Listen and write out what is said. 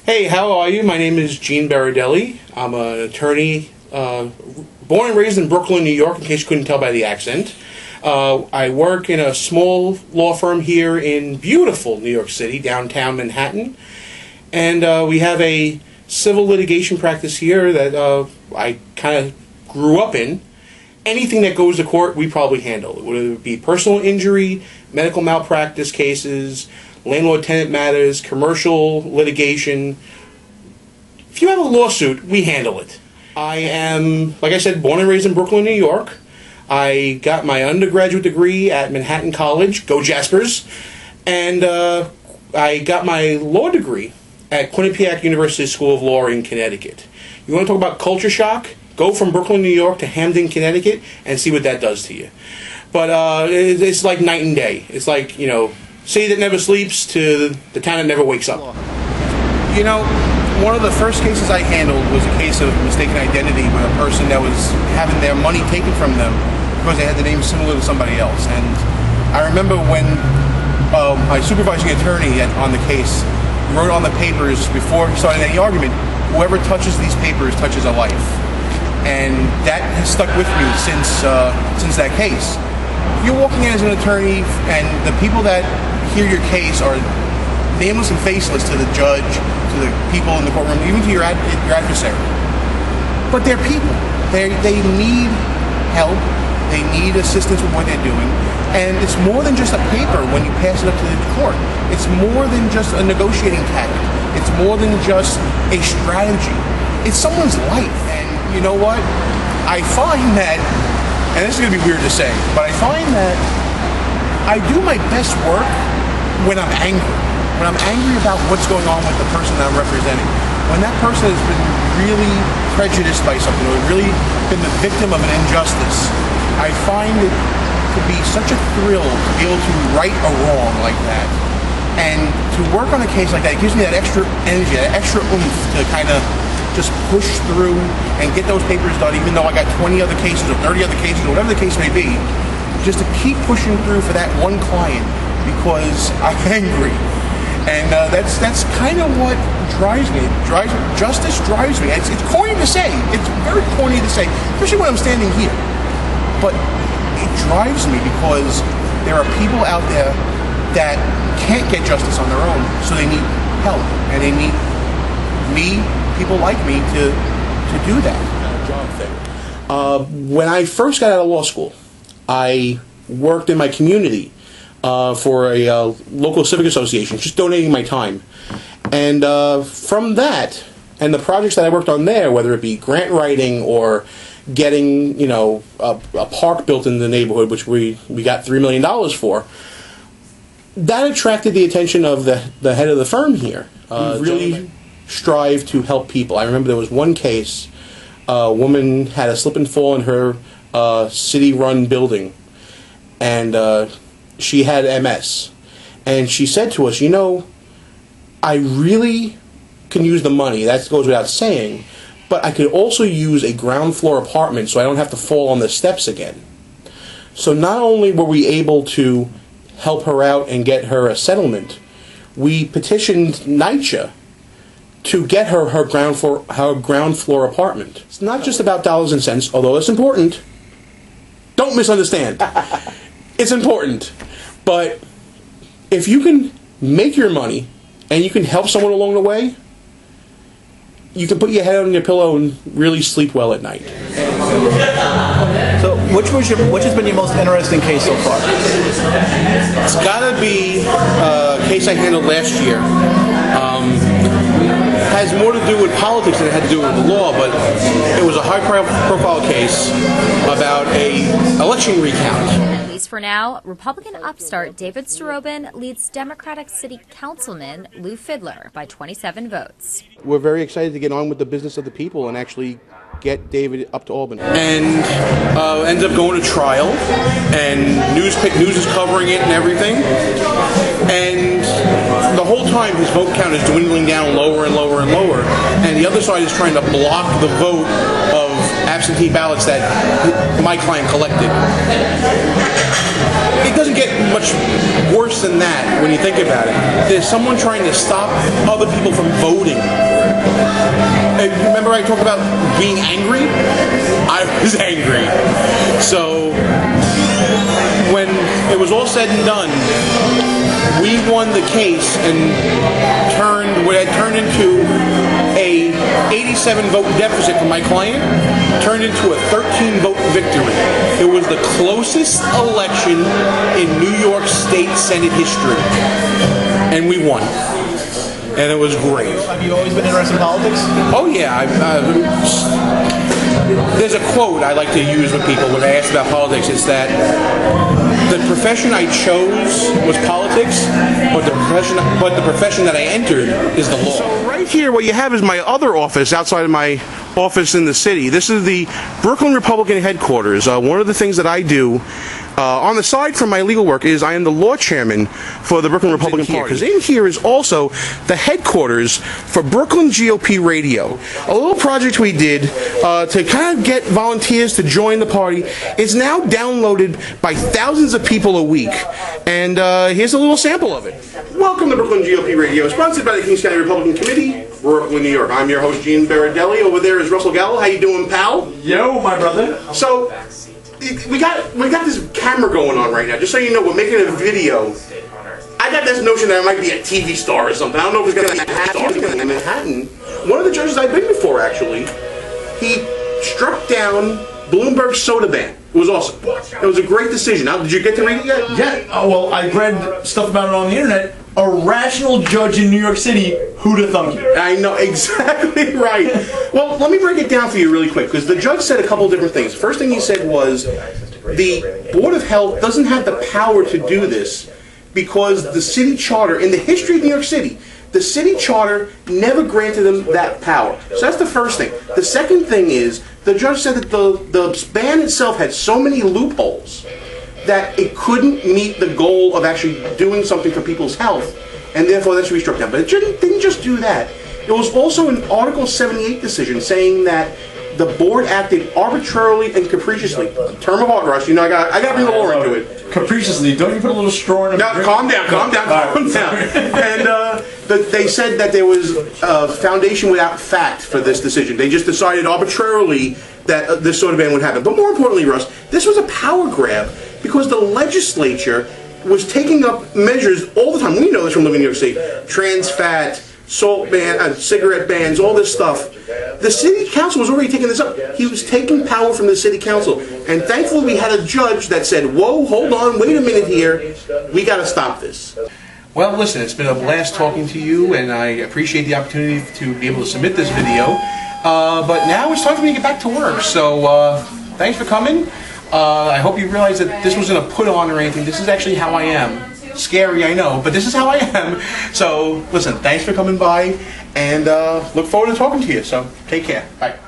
Hey, how are you? My name is Gene Berardelli. I'm an attorney, born and raised in Brooklyn, New York, in case you couldn't tell by the accent. I work in a small law firm here in beautiful New York City, downtown Manhattan. And we have a civil litigation practice here that I kind of grew up in. Anything that goes to court, we probably handle. Whether it be personal injury, medical malpractice cases, landlord-tenant matters, commercial litigation. If you have a lawsuit, we handle it. I am, like I said, born and raised in Brooklyn, New York. I got my undergraduate degree at Manhattan College, go Jaspers, and I got my law degree at Quinnipiac University School of Law in Connecticut. You want to talk about culture shock? Go from Brooklyn, New York to Hamden, Connecticut, and see what that does to you. But it's like night and day. It's like, city that never sleeps to the town that never wakes up. One of the first cases I handled was a case of mistaken identity with a person that was having their money taken from them because they had the name similar to somebody else. And I remember when my supervising attorney on the case wrote on the papers before starting any argument, whoever touches these papers touches a life. And that has stuck with me since that case. You're walking in as an attorney, and the people that hear your case are nameless and faceless to the judge, to the people in the courtroom, even to your adversary. But they're people. They need help. They need assistance with what they're doing. And it's more than just a paper when you pass it up to the court. It's more than just a negotiating tactic. It's more than just a strategy. It's someone's life. And you know what? I find that, and this is going to be weird to say, but I find that I do my best work when I'm angry. When I'm angry about what's going on with the person that I'm representing. When that person has been really prejudiced by something or really been the victim of an injustice, I find it to be such a thrill to be able to right a wrong like that. And to work on a case like that, it gives me that extra energy, that extra oomph to kind of just push through and get those papers done, even though I got 20 other cases or 30 other cases or whatever the case may be, just to keep pushing through for that one client because I'm angry. And that's kind of what drives me. Justice drives me. It's corny to say. It's very corny to say, especially when I'm standing here. But it drives me because there are people out there that can't get justice on their own, so they need help, and they need me, people like me, to do that. Job thing. When I first got out of law school, I worked in my community for a local civic association, just donating my time. And from that, and the projects that I worked on there, whether it be grant writing or getting, a park built in the neighborhood, which we got $3 million for, that attracted the attention of the head of the firm here. Really strive to help people. I remember there was one case, a woman had a slip and fall in her city-run building, and she had MS. And she said to us, I really can use the money, that goes without saying, but I could also use a ground floor apartment so I don't have to fall on the steps again. So not only were we able to help her out and get her a settlement, we petitioned NYCHA to get her ground floor apartment. It's not just about dollars and cents, although it's important. Don't misunderstand. It's important. But if you can make your money and you can help someone along the way, you can put your head on your pillow and really sleep well at night. So, which has been your most interesting case so far? It's got to be a case I handled last year. Has more to do with politics than it had to do with the law, but it was a high-profile case about a election recount. At least for now, Republican upstart David Starobin leads Democratic City Councilman Lou Fidler by 27 votes. We're very excited to get on with the business of the people and actually get David up to Albany. And ended up going to trial, and news is covering it and everything. And the whole time his vote count is dwindling down lower and lower and lower, and the other side is trying to block the vote of absentee ballots that my client collected. It doesn't get much worse than that when you think about it. There's someone trying to stop other people from voting. Remember I talked about being angry? I was angry. So when it was all said and done, we won the case and what had turned into a 87 vote deficit for my client turned into a 13 vote victory. It was the closest election in New York State Senate history, and we won. And it was great. Have you always been interested in politics? Oh yeah. There's a quote I like to use with people when they ask about politics. It's that the profession I chose was politics, but the profession that I entered is the law. So right here, what you have is my other office outside of my office in the city. This is the Brooklyn Republican headquarters. One of the things that I do on the side from my legal work is I am the law chairman for the Brooklyn Republican Party. Because in here is also the headquarters for Brooklyn GOP Radio. A little project we did to kind of get volunteers to join the party. It's now downloaded by thousands of people a week. And here's a little sample of it. Welcome to Brooklyn GOP Radio, sponsored by the Kings County Republican Committee, Brooklyn, New York. I'm your host, Gene Berardelli. Over there is Russell Gallo. How you doing, pal? Yo, my brother. So, we got this camera going on right now. Just so you know, we're making a video. I got this notion that I might be a TV star or something. I don't know if it's going to be in Manhattan. One of the judges I've been before, actually, he struck down Bloomberg's soda ban. It was awesome. It was a great decision. Now, did you get to read it yet? Yeah. Well, I read stuff about it on the internet. A rational judge in New York City, who'da thunk you? I know, exactly right. Well, let me break it down for you really quick, because the judge said a couple of different things. First thing he said was the Board of Health doesn't have the power to do this because the city charter, in the history of New York City, the city charter never granted them that power. So that's the first thing. The second thing is, the judge said that the ban itself had so many loopholes that it couldn't meet the goal of actually doing something for people's health, and therefore that should be struck down. But it didn't just do that. It was also an Article 78 decision saying that the board acted arbitrarily and capriciously. Term of art, Rush. You know, I got to bring the law into it. Capriciously. Don't you put a little straw in a drink? Calm down. And they said that there was a foundation without fact for this decision. They just decided arbitrarily that this sort of ban would happen. But more importantly, Russ, this was a power grab because the legislature was taking up measures all the time. We know this from living in New York City. Trans fat, salt ban, cigarette bans, all this stuff. The city council was already taking this up. He was taking power from the city council. And thankfully we had a judge that said, whoa, hold on, wait a minute here. We got to stop this. Well, listen, it's been a blast talking to you, and I appreciate the opportunity to be able to submit this video. But now it's time for me to get back to work. So thanks for coming. I hope you realize that this wasn't a put on or anything. This is actually how I am. Scary, I know, but this is how I am. So listen, thanks for coming by, and look forward to talking to you. So take care. Bye.